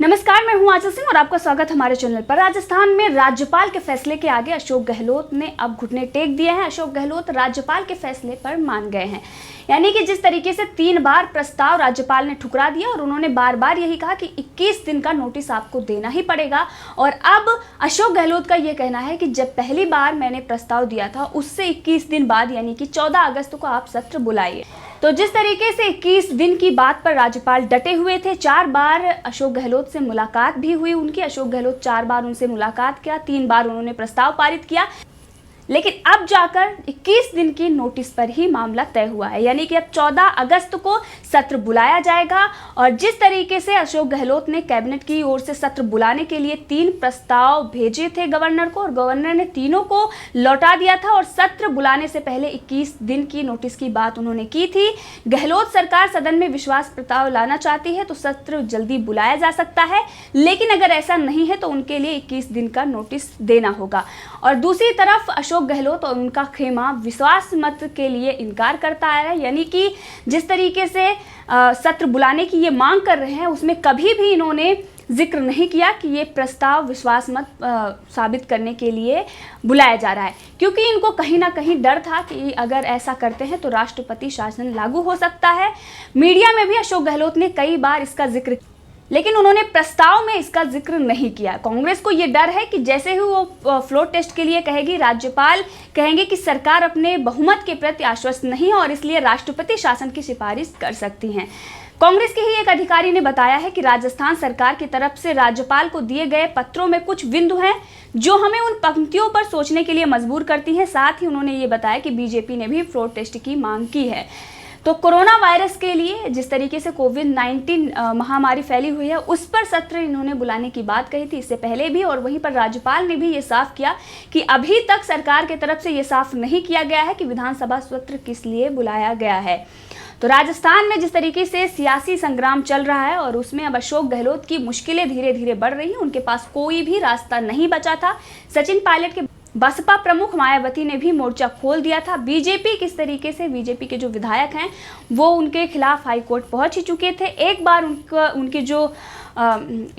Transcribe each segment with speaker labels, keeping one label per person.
Speaker 1: नमस्कार, मैं हूं आंचल सिंह और आपका स्वागत हमारे चैनल पर। राजस्थान में राज्यपाल के फैसले के आगे अशोक गहलोत ने अब घुटने टेक दिए हैं। अशोक गहलोत राज्यपाल के फैसले पर मान गए हैं, यानी कि जिस तरीके से 3 बार प्रस्ताव राज्यपाल ने ठुकरा दिया और उन्होंने बार बार यही कहा कि 21 दिन का नोटिस आपको देना ही पड़ेगा। और अब अशोक गहलोत का यह कहना है कि जब पहली बार मैंने प्रस्ताव दिया था उससे 21 दिन बाद यानी कि 14 अगस्त को आप सत्र बुलाइए। तो जिस तरीके से 21 दिन की बात पर राज्यपाल डटे हुए थे, 4 बार अशोक गहलोत से मुलाकात भी हुई उनकी। अशोक गहलोत 4 बार उनसे मुलाकात किया, 3 बार उन्होंने प्रस्ताव पारित किया, लेकिन अब जाकर 21 दिन की नोटिस पर ही मामला तय हुआ है, यानी कि अब 14 अगस्त को सत्र बुलाया जाएगा। और जिस तरीके से अशोक गहलोत ने कैबिनेट की ओर से सत्र बुलाने के लिए 3 प्रस्ताव भेजे थे गवर्नर को और गवर्नर ने तीनों को लौटा दिया था और सत्र बुलाने से पहले 21 दिन की नोटिस की बात उन्होंने की थी। गहलोत सरकार सदन में विश्वास प्रस्ताव लाना चाहती है तो सत्र जल्दी बुलाया जा सकता है, लेकिन अगर ऐसा नहीं है तो उनके लिए 21 दिन का नोटिस देना होगा। और दूसरी तरफ अशोक गहलोत और उनका खेमा विश्वास मत के लिए इनकार करता आया है, यानी कि जिस तरीके से सत्र बुलाने की ये मांग कर रहे हैं उसमें कभी भी इन्होंने जिक्र नहीं किया कि ये प्रस्ताव विश्वास मत साबित करने के लिए बुलाया जा रहा है, क्योंकि इनको कहीं ना कहीं डर था कि अगर ऐसा करते हैं तो राष्ट्रपति शासन लागू हो सकता है। मीडिया में भी अशोक गहलोत ने कई बार इसका जिक्र, लेकिन उन्होंने प्रस्ताव में इसका जिक्र नहीं किया। कांग्रेस को ये डर है कि जैसे ही वो फ्लोर टेस्ट के लिए कहेगी, राज्यपाल कहेंगे कि सरकार अपने बहुमत के प्रति आश्वस्त नहीं है और इसलिए राष्ट्रपति शासन की सिफारिश कर सकती हैं। कांग्रेस के ही एक अधिकारी ने बताया है कि राजस्थान सरकार की तरफ से राज्यपाल को दिए गए पत्रों में कुछ बिंदु हैं जो हमें उन पंक्तियों पर सोचने के लिए मजबूर करती हैं। साथ ही उन्होंने ये बताया कि बीजेपी ने भी फ्लोर टेस्ट की मांग की है। तो कोरोना वायरस के लिए जिस तरीके से कोविड-19 महामारी फैली हुई है उस पर सत्र इन्होंने बुलाने की बात कही थी इससे पहले भी, और वहीं पर राज्यपाल ने भी ये साफ किया कि अभी तक सरकार की तरफ से ये साफ नहीं किया गया है कि विधानसभा सत्र किस लिए बुलाया गया है। तो राजस्थान में जिस तरीके से सियासी संग्राम चल रहा है और उसमें अब अशोक गहलोत की मुश्किलें धीरे धीरे बढ़ रही हैं, उनके पास कोई भी रास्ता नहीं बचा था। सचिन पायलट के बसपा प्रमुख मायावती ने भी मोर्चा खोल दिया था। बीजेपी किस तरीके से, बीजेपी के जो विधायक हैं वो उनके खिलाफ हाईकोर्ट पहुंच ही चुके थे। एक बार उनकी जो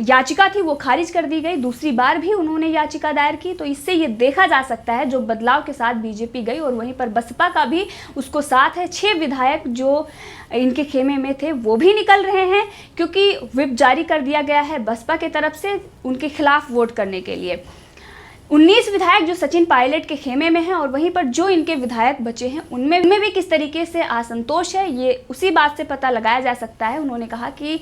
Speaker 1: याचिका थी वो खारिज कर दी गई, दूसरी बार भी उन्होंने याचिका दायर की। तो इससे ये देखा जा सकता है जो बदलाव के साथ बीजेपी गई और वहीं पर बसपा का भी उसको साथ है। 6 विधायक जो इनके खेमे में थे वो भी निकल रहे हैं, क्योंकि व्हिप जारी कर दिया गया है बसपा की तरफ से उनके खिलाफ वोट करने के लिए। 19 विधायक जो सचिन पायलट के खेमे में हैं और वहीं पर जो इनके विधायक बचे हैं उनमें भी किस तरीके से असंतोष है, ये उसी बात से पता लगाया जा सकता है। उन्होंने कहा कि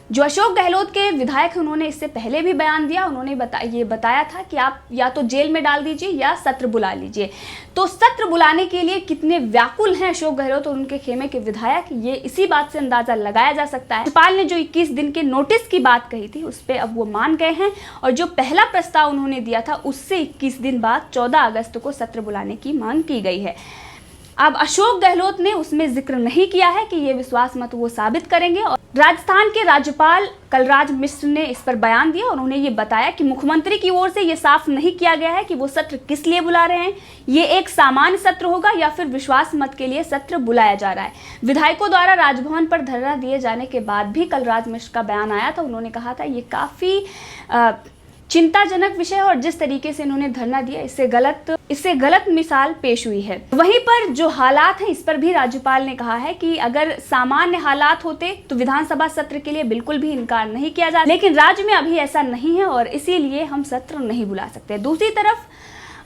Speaker 1: जो अशोक गहलोत के विधायक हैं उन्होंने इससे पहले भी बयान दिया, उन्होंने ये बताया था कि आप या तो जेल में डाल दीजिए या सत्र बुला लीजिए। तो सत्र बुलाने के लिए कितने व्याकुल हैं अशोक गहलोत और उनके खेमे के विधायक, ये इसी बात से अंदाजा लगाया जा सकता है। राज्यपाल ने जो 21 दिन के नोटिस की बात कही थी उस पर अब वो मान गए हैं और जो पहला प्रस्ताव उन्होंने दिया था उससे 21 दिन बाद 14 अगस्त को सत्र बुलाने की मांग की गई है। अब अशोक गहलोत ने उसमें जिक्र नहीं किया है कि ये विश्वास मत वो साबित करेंगे। और राजस्थान के राज्यपाल कलराज मिश्र ने इस पर बयान दिया और उन्होंने ये बताया कि मुख्यमंत्री की ओर से ये साफ नहीं किया गया है कि वो सत्र किस लिए बुला रहे हैं, ये एक सामान्य सत्र होगा या फिर विश्वास मत के लिए सत्र बुलाया जा रहा है। विधायकों द्वारा राजभवन पर धरना दिए जाने के बाद भी कलराज मिश्र का बयान आया था, उन्होंने कहा था ये काफ़ी चिंताजनक विषय है और जिस तरीके से इन्होंने धरना दिया इससे गलत मिसाल पेश हुई है। वहीं पर जो हालात हैं इस पर भी राज्यपाल ने कहा है कि अगर सामान्य हालात होते तो विधानसभा सत्र के लिए बिल्कुल भी इनकार नहीं किया जाता, लेकिन राज्य में अभी ऐसा नहीं है और इसीलिए हम सत्र नहीं बुला सकते। दूसरी तरफ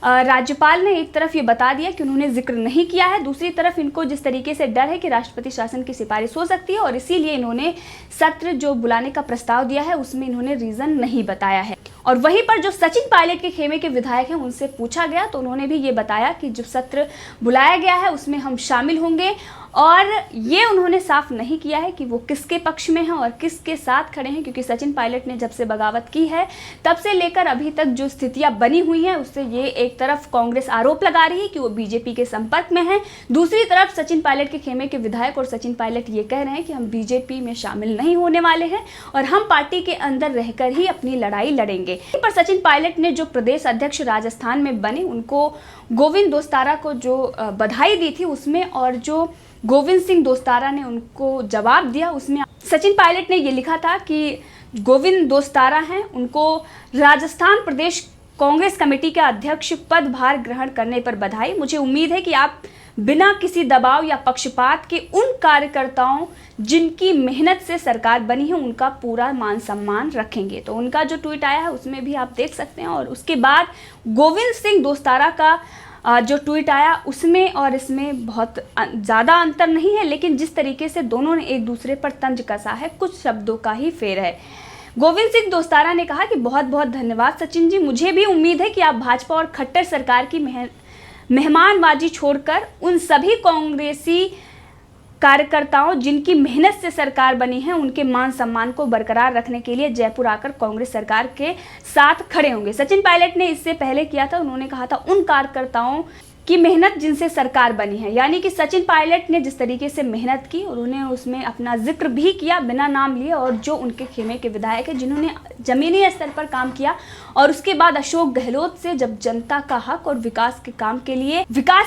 Speaker 1: राज्यपाल ने एक तरफ ये बता दिया कि उन्होंने जिक्र नहीं किया है, दूसरी तरफ इनको जिस तरीके से डर है कि राष्ट्रपति शासन की सिफारिश हो सकती है और इसीलिए इन्होंने सत्र जो बुलाने का प्रस्ताव दिया है उसमें इन्होंने रीजन नहीं बताया है। और वहीं पर जो सचिन पायलट के खेमे के विधायक हैं उनसे पूछा गया तो उन्होंने भी ये बताया कि जो सत्र बुलाया गया है उसमें हम शामिल होंगे और ये उन्होंने साफ नहीं किया है कि वो किसके पक्ष में हैं और किसके साथ खड़े हैं, क्योंकि सचिन पायलट ने जब से बगावत की है तब से लेकर अभी तक जो स्थितियां बनी हुई हैं उससे ये एक तरफ कांग्रेस आरोप लगा रही है कि वो बीजेपी के संपर्क में है, दूसरी तरफ सचिन पायलट के खेमे के विधायक और सचिन पायलट ये कह रहे हैं कि हम बीजेपी में शामिल नहीं होने वाले हैं और हम पार्टी के अंदर रहकर ही अपनी लड़ाई लड़ेंगे। पर सचिन पायलट ने जो प्रदेश अध्यक्ष राजस्थान में बने उनको गोविंद दोस्तारा को जो बधाई दी थी उसमें और जो गोविंद सिंह दोस्तारा ने उनको जवाब दिया उसमें सचिन पायलट ने ये लिखा था कि गोविंद दोस्तारा हैं, उनको राजस्थान प्रदेश कांग्रेस कमेटी के अध्यक्ष पदभार ग्रहण करने पर बधाई। मुझे उम्मीद है कि आप बिना किसी दबाव या पक्षपात के उन कार्यकर्ताओं जिनकी मेहनत से सरकार बनी है उनका पूरा मान सम्मान रखेंगे। तो उनका जो ट्वीट आया है उसमें भी आप देख सकते हैं। और उसके बाद गोविंद सिंह दोस्तारा का जो ट्वीट आया उसमें और इसमें बहुत ज़्यादा अंतर नहीं है, लेकिन जिस तरीके से दोनों ने एक दूसरे पर तंज कसा है, कुछ शब्दों का ही फेर है। गोविंद सिंह दोस्तारा ने कहा कि बहुत बहुत धन्यवाद सचिन जी, मुझे भी उम्मीद है कि आप भाजपा और खट्टर सरकार की मेहमानबाजी छोड़कर उन सभी कांग्रेसी कार्यकर्ताओं जिनकी मेहनत से सरकार बनी है उनके मान सम्मान को बरकरार रखने के लिए जयपुर आकर कांग्रेस सरकार के साथ खड़े होंगे। सचिन पायलट ने इससे पहले किया था, उन्होंने कहा था उन कार्यकर्ताओं की मेहनत जिनसे सरकार बनी है, यानी कि सचिन पायलट ने जिस तरीके से मेहनत की और उन्हें उसमें अपना जिक्र भी किया बिना नाम लिए, और जो उनके खेमे के विधायक हैं जिन्होंने जमीनी स्तर पर काम किया। और उसके बाद अशोक गहलोत से जब जनता का हक और विकास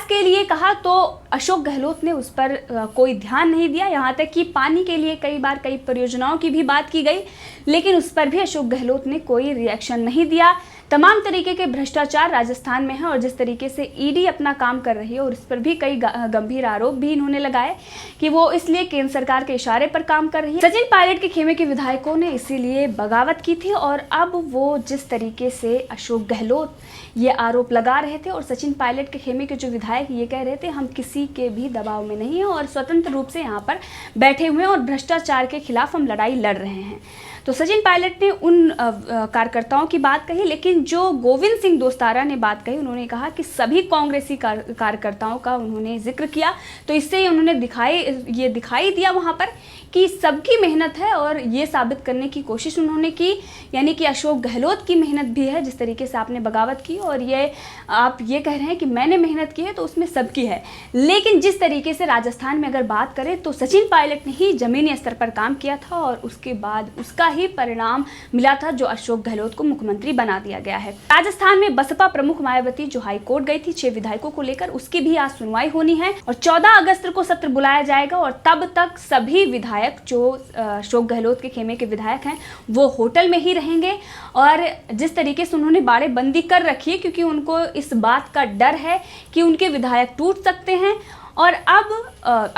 Speaker 1: के लिए कहा तो अशोक गहलोत ने उस पर कोई ध्यान नहीं दिया। यहाँ तक कि पानी के लिए कई परियोजनाओं की भी बात की गई, लेकिन उस पर भी अशोक गहलोत ने कोई रिएक्शन नहीं दिया। तमाम तरीके के भ्रष्टाचार राजस्थान में है और जिस तरीके से ईडी अपना काम कर रही है, और इस पर भी कई गंभीर आरोप भी इन्होंने लगाए कि वो इसलिए केंद्र सरकार के इशारे पर काम कर रही है। सचिन पायलट के खेमे के विधायकों ने इसीलिए बगावत की थी, और अब वो जिस तरीके से अशोक गहलोत ये आरोप लगा रहे थे और सचिन पायलट के खेमे के जो विधायक ये कह रहे थे हम किसी के भी दबाव में नहीं हैं और स्वतंत्र रूप से यहाँ पर बैठे हुए हैं और भ्रष्टाचार के खिलाफ हम लड़ाई लड़ रहे हैं। तो सचिन पायलट ने उन कार्यकर्ताओं की बात कही, लेकिन जो गोविंद सिंह दोस्तारा ने बात कही, उन्होंने कहा कि सभी कांग्रेसी कार्यकर्ताओं का उन्होंने जिक्र किया। तो इससे उन्होंने दिखाई दिया वहाँ पर कि सबकी मेहनत है, और ये साबित करने की कोशिश उन्होंने की, यानी कि अशोक गहलोत की मेहनत भी है। जिस तरीके से आपने बगावत की और ये आप ये कह रहे हैं कि मैंने मेहनत की है, तो उसमें सबकी है। लेकिन जिस तरीके से राजस्थान में अगर बात करें तो सचिन पायलट ने ही जमीनी स्तर पर काम किया था और उसके बाद उसका ही परिणाम मिला था जो अशोक गहलोत को मुख्यमंत्री बना दिया गया है। राजस्थान में बसपा प्रमुख मायावती जो हाईकोर्ट गई थी 6 विधायकों को लेकर, उसकी भी आज सुनवाई होनी है और 14 अगस्त को सत्र बुलाया जाएगा। और तब तक सभी विधायक जो अशोक गहलोत के खेमे के विधायक हैं वो होटल में ही रहेंगे। और जिस तरीके से उन्होंने बाड़ेबंदी कर रखी है, क्योंकि उनको इस बात का डर है कि उनके विधायक टूट सकते हैं, और अब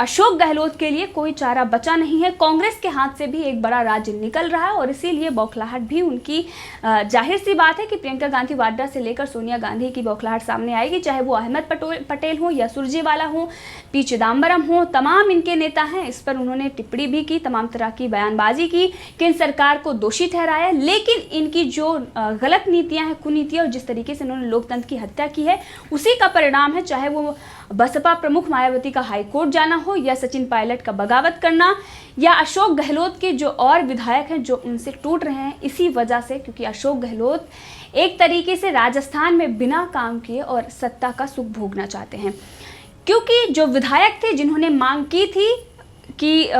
Speaker 1: अशोक गहलोत के लिए कोई चारा बचा नहीं है। कांग्रेस के हाथ से भी एक बड़ा राज्य निकल रहा है और इसीलिए बौखलाहट भी उनकी जाहिर सी बात है कि प्रियंका गांधी वाड्रा से लेकर सोनिया गांधी की बौखलाहट सामने आएगी, चाहे वो अहमद पटेल हो या सुरजेवाला हो, पी चिदम्बरम हो, तमाम इनके नेता हैं। इस पर उन्होंने टिप्पणी भी की, तमाम तरह की बयानबाजी की, केंद्र सरकार को दोषी ठहराया। लेकिन इनकी जो गलत नीतियां हैं, कुनीतियां, और जिस तरीके से उन्होंने लोकतंत्र की हत्या की है, उसी का परिणाम है, चाहे वो बसपा प्रमुख मायावती का हाईकोर्ट जाना हो या सचिन पायलट का बगावत करना या अशोक गहलोत के जो और विधायक हैं जो उनसे टूट रहे हैं इसी वजह से, क्योंकि अशोक गहलोत एक तरीके से राजस्थान में बिना काम किए और सत्ता का सुख भोगना चाहते हैं। क्योंकि जो विधायक थे जिन्होंने मांग की थी कि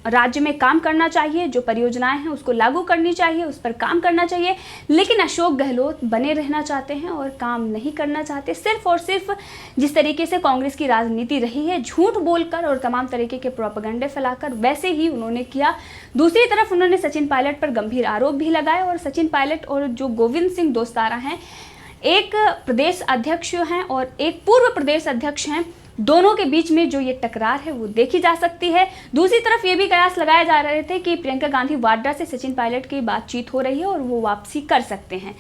Speaker 1: राज्य में काम करना चाहिए, जो परियोजनाएं हैं उसको लागू करनी चाहिए, उस पर काम करना चाहिए, लेकिन अशोक गहलोत बने रहना चाहते हैं और काम नहीं करना चाहते। सिर्फ और सिर्फ जिस तरीके से कांग्रेस की राजनीति रही है, झूठ बोलकर और तमाम तरीके के प्रोपेगेंडे फैलाकर, वैसे ही उन्होंने किया। दूसरी तरफ उन्होंने सचिन पायलट पर गंभीर आरोप भी लगाए, और सचिन पायलट और जो गोविंद सिंह दोस्तारा हैं, एक प्रदेश अध्यक्ष हैं और एक पूर्व प्रदेश अध्यक्ष हैं, दोनों के बीच में जो ये टकरार है वो देखी जा सकती है। दूसरी तरफ ये भी कयास लगाए जा रहे थे कि प्रियंका गांधी वाड्रा से सचिन पायलट की बातचीत हो रही है और वो वापसी कर सकते हैं।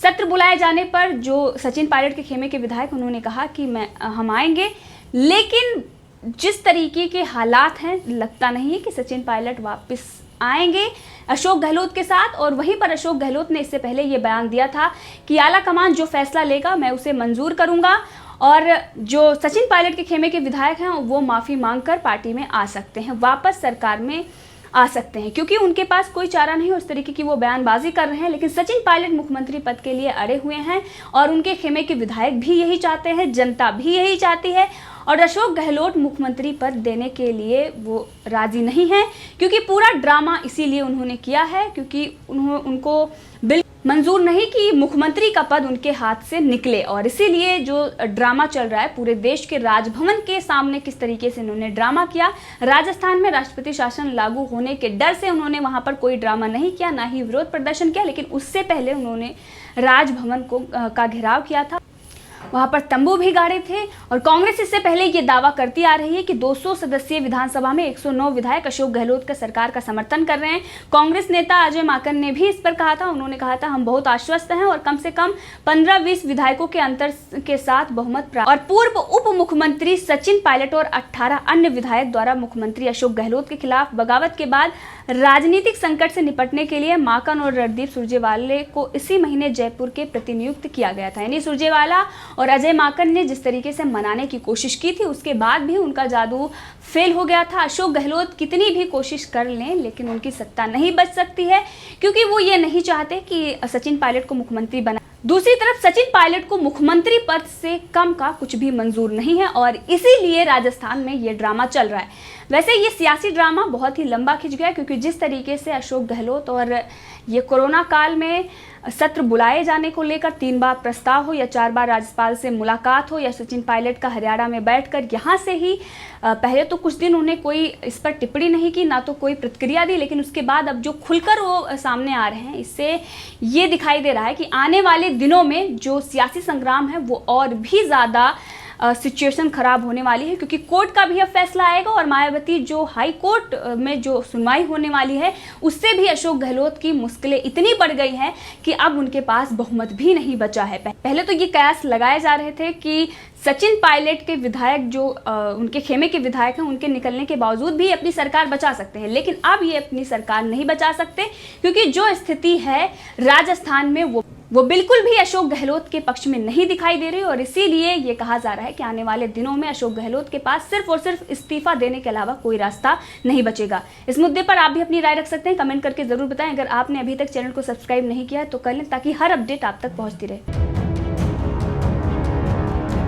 Speaker 1: सत्र बुलाए जाने पर जो सचिन पायलट के खेमे के विधायक, उन्होंने कहा कि हम आएंगे, लेकिन जिस तरीके के हालात हैं लगता नहीं है कि सचिन पायलट वापस आएंगे अशोक गहलोत के साथ। और वहीं पर अशोक गहलोत ने इससे पहले ये बयान दिया था कि आला कमान जो फैसला लेगा मैं उसे मंजूर करूंगा, और जो सचिन पायलट के खेमे के विधायक हैं वो माफ़ी मांगकर पार्टी में आ सकते हैं, वापस सरकार में आ सकते हैं, क्योंकि उनके पास कोई चारा नहीं। उस तरीके की वो बयानबाजी कर रहे हैं, लेकिन सचिन पायलट मुख्यमंत्री पद के लिए अड़े हुए हैं और उनके खेमे के विधायक भी यही चाहते हैं, जनता भी यही चाहती है, और अशोक गहलोत मुख्यमंत्री पद देने के लिए वो राजी नहीं है, क्योंकि पूरा ड्रामा इसीलिए उन्होंने किया है क्योंकि उनको मंजूर नहीं कि मुख्यमंत्री का पद उनके हाथ से निकले। और इसीलिए जो ड्रामा चल रहा है पूरे देश के राजभवन के सामने, किस तरीके से इन्होंने ड्रामा किया। राजस्थान में राष्ट्रपति शासन लागू होने के डर से उन्होंने वहां पर कोई ड्रामा नहीं किया, ना ही विरोध प्रदर्शन किया, लेकिन उससे पहले उन्होंने राजभवन का घेराव किया था, वहां पर तंबू भी गाड़े थे। और कांग्रेस इससे पहले ये दावा करती आ रही है कि 200 सदस्यीय विधानसभा में 109 विधायक अशोक गहलोत का सरकार का समर्थन कर रहे हैं। कांग्रेस नेता अजय माकन ने भी इस पर कहा था, उन्होंने कहा था हम बहुत आश्वस्त हैं और कम से कम 15-20 विधायकों के अंतर के साथ बहुमत प्राप्त। और पूर्व उप मुख्यमंत्री सचिन पायलट और 18 अन्य विधायक द्वारा मुख्यमंत्री अशोक गहलोत के खिलाफ बगावत के बाद राजनीतिक संकट से निपटने के लिए माकन और रणदीप सुरजेवाला को इसी महीने जयपुर के प्रतिनियुक्त किया गया था। यानी सुरजेवाला और अजय माकन ने जिस तरीके से मनाने की कोशिश की थी, उसके बाद भी उनका जादू फेल हो गया था। अशोक गहलोत कितनी भी कोशिश कर लें, लेकिन उनकी सत्ता नहीं बच सकती है, क्योंकि वो ये नहीं चाहते कि सचिन पायलट को मुख्यमंत्री बना। दूसरी तरफ सचिन पायलट को मुख्यमंत्री पद से कम का कुछ भी मंजूर नहीं है और इसीलिए राजस्थान में ये ड्रामा चल रहा है। वैसे ये सियासी ड्रामा बहुत ही लंबा खिंच गया, क्योंकि जिस तरीके से अशोक गहलोत और ये कोरोना काल में सत्र बुलाए जाने को लेकर 3 बार प्रस्ताव हो या 4 बार राज्यपाल से मुलाकात हो, या सचिन पायलट का हरियाणा में बैठकर यहाँ से ही पहले तो कुछ दिन उन्हें कोई इस पर टिप्पणी नहीं की, ना तो कोई प्रतिक्रिया दी, लेकिन उसके बाद अब जो खुलकर वो सामने आ रहे हैं, इससे ये दिखाई दे रहा है कि आने वाले दिनों में जो सियासी संग्राम है वो और भी ज़्यादा सिचुएशन खराब होने वाली है, क्योंकि कोर्ट का भी अब फैसला आएगा और मायावती जो हाई कोर्ट में जो सुनवाई होने वाली है उससे भी अशोक गहलोत की मुश्किलें इतनी बढ़ गई हैं कि अब उनके पास बहुमत भी नहीं बचा है। पहले तो ये कयास लगाए जा रहे थे कि सचिन पायलट के विधायक जो उनके खेमे के विधायक हैं, उनके निकलने के बावजूद भी अपनी सरकार बचा सकते हैं, लेकिन अब ये अपनी सरकार नहीं बचा सकते, क्योंकि जो स्थिति है राजस्थान में वो बिल्कुल भी अशोक गहलोत के पक्ष में नहीं दिखाई दे रही। और इसीलिए ये कहा जा रहा है कि आने वाले दिनों में अशोक गहलोत के पास सिर्फ और सिर्फ इस्तीफा देने के अलावा कोई रास्ता नहीं बचेगा। इस मुद्दे पर आप भी अपनी राय रख सकते हैं, कमेंट करके जरूर बताएं। अगर आपने अभी तक चैनल को सब्सक्राइब नहीं किया है तो कर लें, ताकि हर अपडेट आप तक पहुंचती रहे।